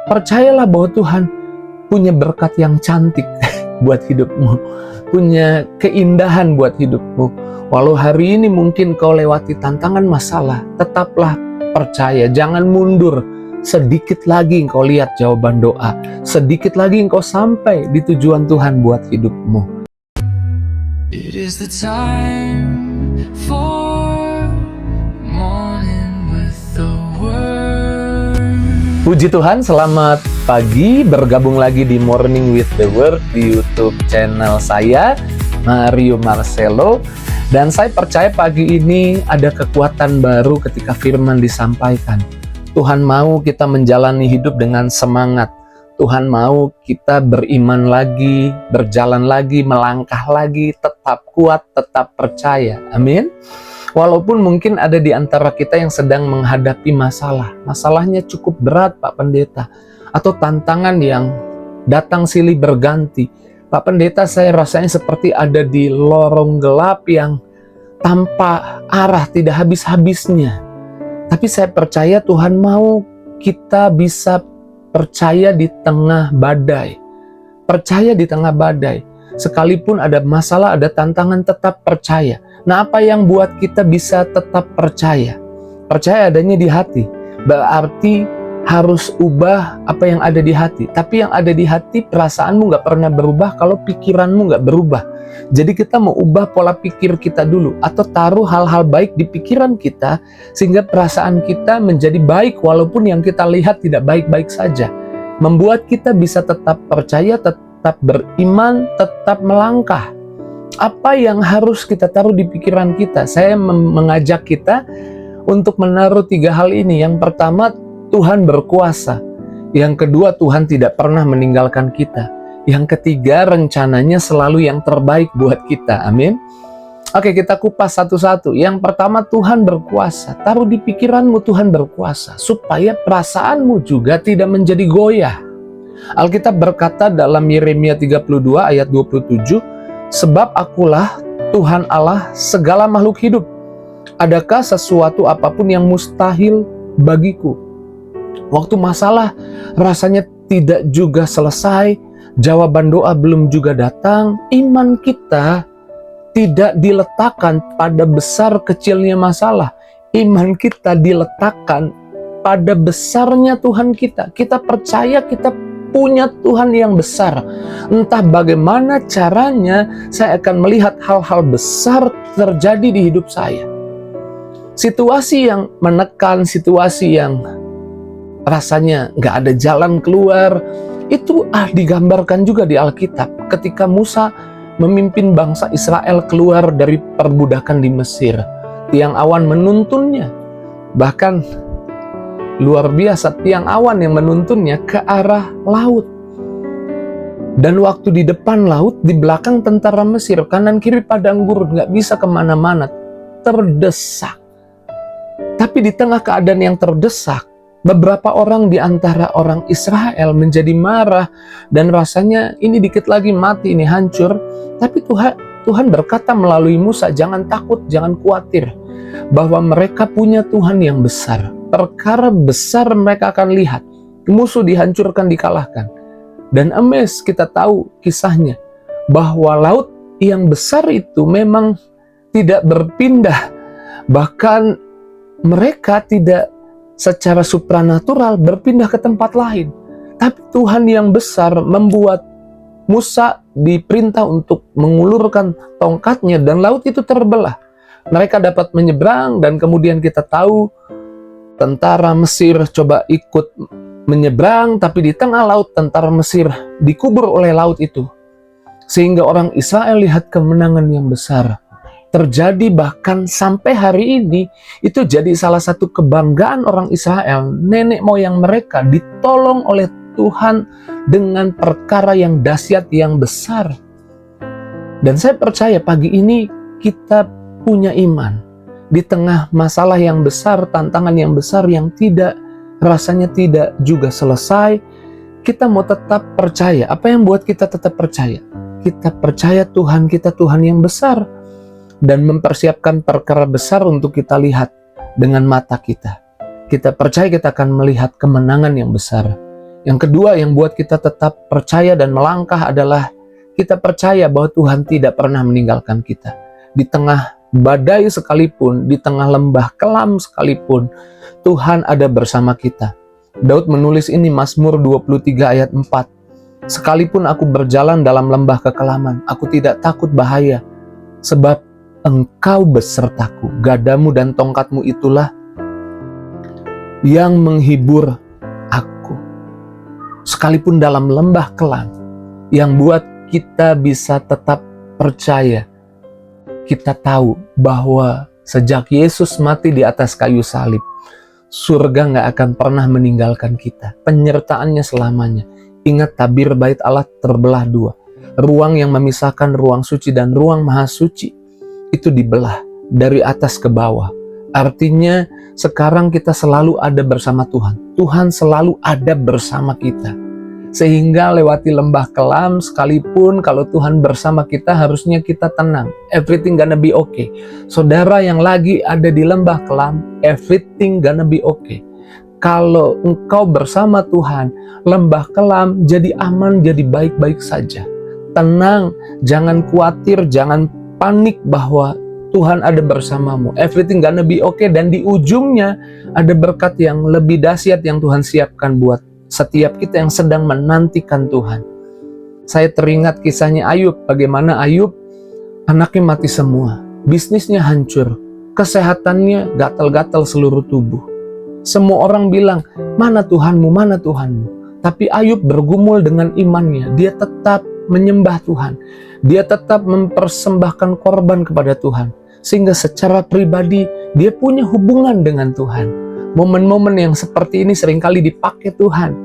Percayalah bahwa Tuhan punya berkat yang cantik buat hidupmu, punya keindahan buat hidupmu. Walau hari ini mungkin kau lewati tantangan masalah, tetaplah percaya, jangan mundur. Sedikit lagi engkau lihat jawaban doa, sedikit lagi engkau sampai di tujuan Tuhan buat hidupmu. It is the time for morning with the word. Puji Tuhan, selamat pagi, bergabung lagi di Morning with the Word di YouTube channel saya, Mario Marcelo. Dan saya percaya pagi ini ada kekuatan baru ketika firman disampaikan. Tuhan mau kita menjalani hidup dengan semangat. Tuhan mau kita beriman lagi, berjalan lagi, melangkah lagi, tetap kuat, tetap percaya. Amin. Walaupun mungkin ada di antara kita yang sedang menghadapi masalah. Masalahnya cukup berat, Pak Pendeta. Atau tantangan yang datang silih berganti. Pak Pendeta, saya rasanya seperti ada di lorong gelap yang tanpa arah, tidak habis-habisnya. Tapi saya percaya Tuhan mau kita bisa percaya di tengah badai. Percaya di tengah badai. Sekalipun ada masalah, ada tantangan, tetap percaya. Nah, apa yang buat kita bisa tetap percaya? Percaya adanya di hati. Berarti harus ubah apa yang ada di hati. Tapi yang ada di hati, perasaanmu nggak pernah berubah kalau pikiranmu nggak berubah. Jadi kita mau ubah pola pikir kita dulu, atau taruh hal-hal baik di pikiran kita, sehingga perasaan kita menjadi baik walaupun yang kita lihat tidak baik-baik saja. Membuat kita bisa tetap percaya, tetap beriman, tetap melangkah. Apa yang harus kita taruh di pikiran kita? Saya mengajak kita untuk menaruh 3 hal ini. Yang pertama, Tuhan berkuasa. Yang kedua, Tuhan tidak pernah meninggalkan kita. Yang ketiga, rencananya selalu yang terbaik buat kita. Amin. Oke, kita kupas satu-satu. Yang pertama, Tuhan berkuasa. Taruh di pikiranmu Tuhan berkuasa, supaya perasaanmu juga tidak menjadi goyah. Alkitab berkata dalam Yeremia 32 ayat 27, "Sebab akulah Tuhan Allah segala makhluk hidup. Adakah sesuatu apapun yang mustahil bagiku?" Waktu masalah rasanya tidak juga selesai, jawaban doa belum juga datang, iman kita tidak diletakkan pada besar kecilnya masalah. Iman kita diletakkan pada besarnya Tuhan kita. Kita percaya kita punya Tuhan yang besar. Entah bagaimana caranya, saya akan melihat hal-hal besar terjadi di hidup saya. Situasi yang menekan, situasi yang rasanya nggak ada jalan keluar, itu digambarkan juga di Alkitab ketika Musa memimpin bangsa Israel keluar dari perbudakan di Mesir. Tiang awan menuntunnya, bahkan luar biasa, tiang awan yang menuntunnya ke arah laut. Dan waktu di depan laut, di belakang tentara Mesir, kanan kiri padang gurun, nggak bisa kemana-mana, terdesak. Tapi di tengah keadaan yang terdesak, beberapa orang di antara orang Israel menjadi marah dan rasanya ini dikit lagi mati, ini hancur. Tapi Tuhan berkata melalui Musa, jangan takut, jangan khawatir, bahwa mereka punya Tuhan yang besar. Perkara besar mereka akan lihat. Musuh dihancurkan, dikalahkan. Dan kita tahu kisahnya, bahwa laut yang besar itu memang tidak berpindah. Bahkan mereka tidak secara supranatural berpindah ke tempat lain. Tapi Tuhan yang besar membuat Musa diperintah untuk mengulurkan tongkatnya dan laut itu terbelah. Mereka dapat menyeberang dan kemudian kita tahu tentara Mesir coba ikut menyeberang, tapi di tengah laut tentara Mesir dikubur oleh laut itu. Sehingga orang Israel lihat kemenangan yang besar terjadi, bahkan sampai hari ini itu jadi salah satu kebanggaan orang Israel. Nenek moyang mereka ditolong oleh Tuhan dengan perkara yang dahsyat, yang besar. Dan saya percaya pagi ini kita punya iman di tengah masalah yang besar, tantangan yang besar yang rasanya tidak juga selesai. Kita mau tetap percaya. Apa yang buat kita tetap percaya? Kita percaya Tuhan kita Tuhan yang besar, dan mempersiapkan perkara besar untuk kita lihat dengan mata kita. Kita percaya kita akan melihat kemenangan yang besar. Yang kedua yang buat kita tetap percaya dan melangkah adalah kita percaya bahwa Tuhan tidak pernah meninggalkan kita. Di tengah badai sekalipun, di tengah lembah kelam sekalipun, Tuhan ada bersama kita. Daud menulis ini Mazmur 23 ayat 4. Sekalipun aku berjalan dalam lembah kekelaman, aku tidak takut bahaya, sebab Engkau besertaku. Gadamu dan tongkatmu itulah yang menghibur aku. Sekalipun dalam lembah kelam, yang buat kita bisa tetap percaya. Kita tahu bahwa sejak Yesus mati di atas kayu salib, surga gak akan pernah meninggalkan kita. Penyertaannya selamanya. Ingat tabir bait Allah terbelah dua. Ruang yang memisahkan ruang suci dan ruang maha suci itu dibelah dari atas ke bawah. Artinya sekarang kita selalu ada bersama Tuhan. Tuhan selalu ada bersama kita. Sehingga lewati lembah kelam sekalipun kalau Tuhan bersama kita harusnya kita tenang. Everything gonna be okay. Saudara yang lagi ada di lembah kelam, everything gonna be okay. Kalau engkau bersama Tuhan, lembah kelam jadi aman, jadi baik-baik saja. Tenang, jangan khawatir, jangan panik bahwa Tuhan ada bersamamu. Everything gonna be okay, dan di ujungnya ada berkat yang lebih dahsyat yang Tuhan siapkan buat setiap kita yang sedang menantikan Tuhan. Saya teringat kisahnya Ayub, bagaimana Ayub anaknya mati semua, bisnisnya hancur, kesehatannya gatal-gatal seluruh tubuh. Semua orang bilang, mana Tuhanmu, mana Tuhanmu. Tapi Ayub bergumul dengan imannya, dia tetap menyembah Tuhan. Dia tetap mempersembahkan korban kepada Tuhan. Sehingga secara pribadi, dia punya hubungan dengan Tuhan. Momen-momen yang seperti ini seringkali dipakai Tuhan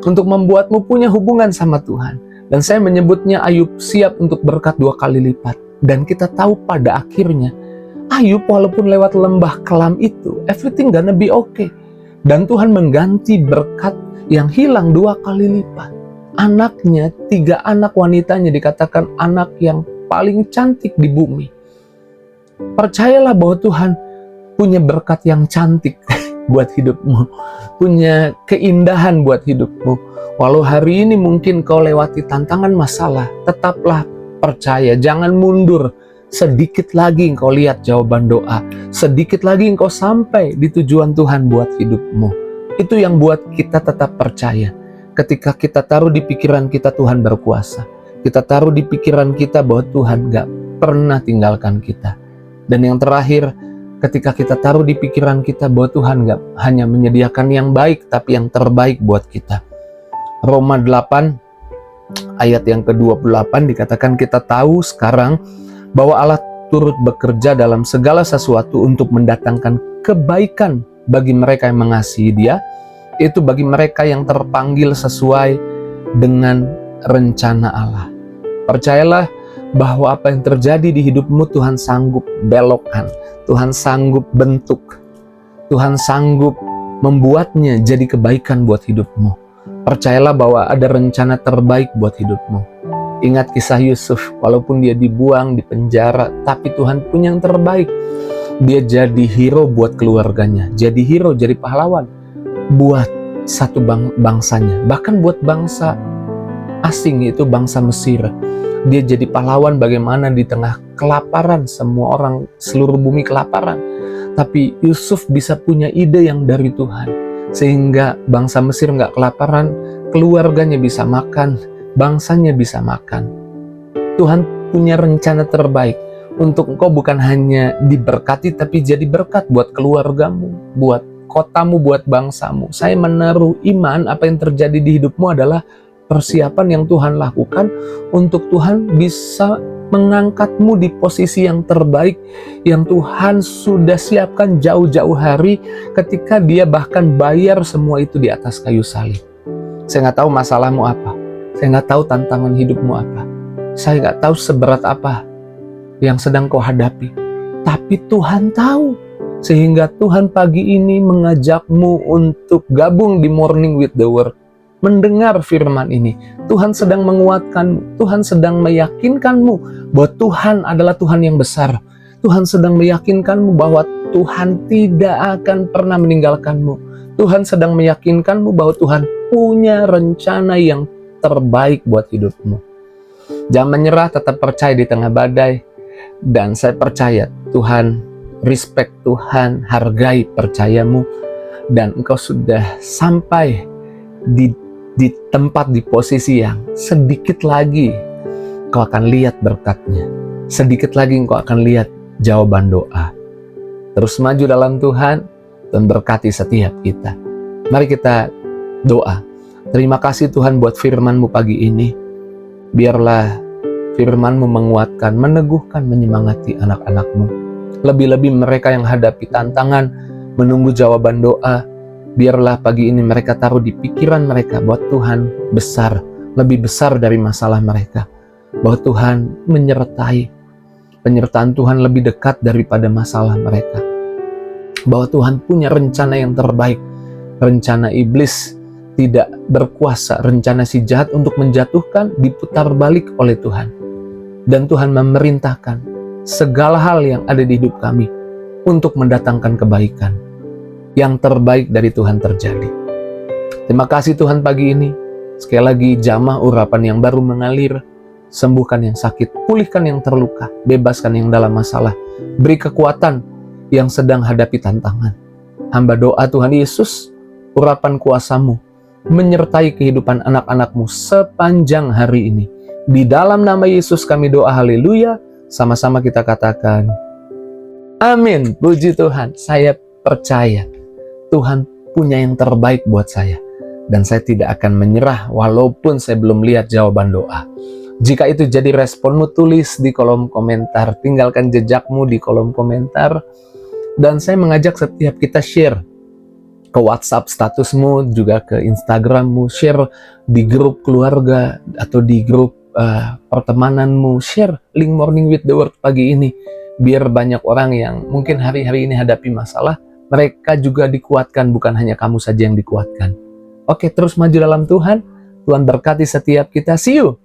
untuk membuatmu punya hubungan sama Tuhan. Dan saya menyebutnya Ayub siap untuk berkat 2 kali lipat. Dan kita tahu pada akhirnya, Ayub walaupun lewat lembah kelam itu, everything gonna be okay. Dan Tuhan mengganti berkat yang hilang 2 kali lipat. Anaknya, 3 anak wanitanya dikatakan anak yang paling cantik di bumi. Percayalah bahwa Tuhan punya berkat yang cantik buat hidupmu. Punya keindahan buat hidupmu. Walau hari ini mungkin kau lewati tantangan masalah, tetaplah percaya, jangan mundur. Sedikit lagi engkau lihat jawaban doa. Sedikit lagi engkau sampai di tujuan Tuhan buat hidupmu. Itu yang buat kita tetap percaya. Ketika kita taruh di pikiran kita Tuhan berkuasa. Kita taruh di pikiran kita bahwa Tuhan gak pernah tinggalkan kita. Dan yang terakhir, ketika kita taruh di pikiran kita bahwa Tuhan gak hanya menyediakan yang baik, tapi yang terbaik buat kita. Roma 8 ayat yang ke-28 dikatakan kita tahu sekarang bahwa Allah turut bekerja dalam segala sesuatu untuk mendatangkan kebaikan bagi mereka yang mengasihi Dia, itu bagi mereka yang terpanggil sesuai dengan rencana Allah. Percayalah bahwa apa yang terjadi di hidupmu Tuhan sanggup belokkan, Tuhan sanggup bentuk, Tuhan sanggup membuatnya jadi kebaikan buat hidupmu. Percayalah bahwa ada rencana terbaik buat hidupmu. Ingat kisah Yusuf, walaupun dia dibuang, di penjara, tapi Tuhan punya yang terbaik. Dia jadi hero buat keluarganya, jadi hero, jadi pahlawan buat satu bangsanya, bahkan buat bangsa asing, yaitu bangsa Mesir. Dia jadi pahlawan bagaimana di tengah kelaparan, semua orang seluruh bumi kelaparan. Tapi Yusuf bisa punya ide yang dari Tuhan, sehingga bangsa Mesir nggak kelaparan, keluarganya bisa makan, bangsanya bisa makan. Tuhan punya rencana terbaik untuk engkau, bukan hanya diberkati, tapi jadi berkat buat keluargamu, buat kotamu, buat bangsamu. Saya menaruh iman apa yang terjadi di hidupmu adalah persiapan yang Tuhan lakukan untuk Tuhan bisa mengangkatmu di posisi yang terbaik yang Tuhan sudah siapkan jauh-jauh hari ketika Dia bahkan bayar semua itu di atas kayu salib. Saya nggak tahu masalahmu apa. Saya nggak tahu tantangan hidupmu apa. Saya nggak tahu seberat apa yang sedang kau hadapi. Tapi Tuhan tahu. Sehingga Tuhan pagi ini mengajakmu untuk gabung di Morning with the Word. Mendengar firman ini. Tuhan sedang menguatkanmu. Tuhan sedang meyakinkanmu bahwa Tuhan adalah Tuhan yang besar. Tuhan sedang meyakinkanmu bahwa Tuhan tidak akan pernah meninggalkanmu. Tuhan sedang meyakinkanmu bahwa Tuhan punya rencana yang terbaik buat hidupmu. Jangan menyerah, tetap percaya di tengah badai. Dan saya percaya Tuhan respect, Tuhan hargai percayamu. Dan engkau sudah sampai di tempat, di posisi yang sedikit lagi kau akan lihat berkatnya. Sedikit lagi engkau akan lihat jawaban doa. Terus maju dalam Tuhan dan berkati setiap kita. Mari kita doa. Terima kasih Tuhan buat firman-Mu pagi ini. Biarlah firman-Mu menguatkan, meneguhkan, menyemangati anak-anak-Mu. Lebih-lebih mereka yang hadapi tantangan, menunggu jawaban doa. Biarlah pagi ini mereka taruh di pikiran mereka bahwa Tuhan besar, lebih besar dari masalah mereka. Bahwa Tuhan menyertai, penyertaan Tuhan lebih dekat daripada masalah mereka. Bahwa Tuhan punya rencana yang terbaik. Rencana iblis tidak berkuasa, rencana si jahat untuk menjatuhkan diputar balik oleh Tuhan. Dan Tuhan memerintahkan segala hal yang ada di hidup kami untuk mendatangkan kebaikan. Yang terbaik dari Tuhan terjadi. Terima kasih Tuhan pagi ini. Sekali lagi jamah urapan yang baru mengalir. Sembuhkan yang sakit, pulihkan yang terluka, bebaskan yang dalam masalah. Beri kekuatan yang sedang hadapi tantangan. Hamba doa Tuhan Yesus, urapan kuasa-Mu menyertai kehidupan anak-anak-Mu sepanjang hari ini. Di dalam nama Yesus kami doa, haleluya. Sama-sama kita katakan, amin. Puji Tuhan, saya percaya Tuhan punya yang terbaik buat saya. Dan saya tidak akan menyerah walaupun saya belum lihat jawaban doa. Jika itu jadi responmu, tulis di kolom komentar. Tinggalkan jejakmu di kolom komentar. Dan saya mengajak setiap kita share ke WhatsApp statusmu, juga ke Instagrammu. Share di grup keluarga atau di grup pertemananmu. Share link Morning with the Word pagi ini. Biar banyak orang yang mungkin hari-hari ini hadapi masalah, mereka juga dikuatkan, bukan hanya kamu saja yang dikuatkan. Oke, terus maju dalam Tuhan. Tuhan berkati setiap kita. See you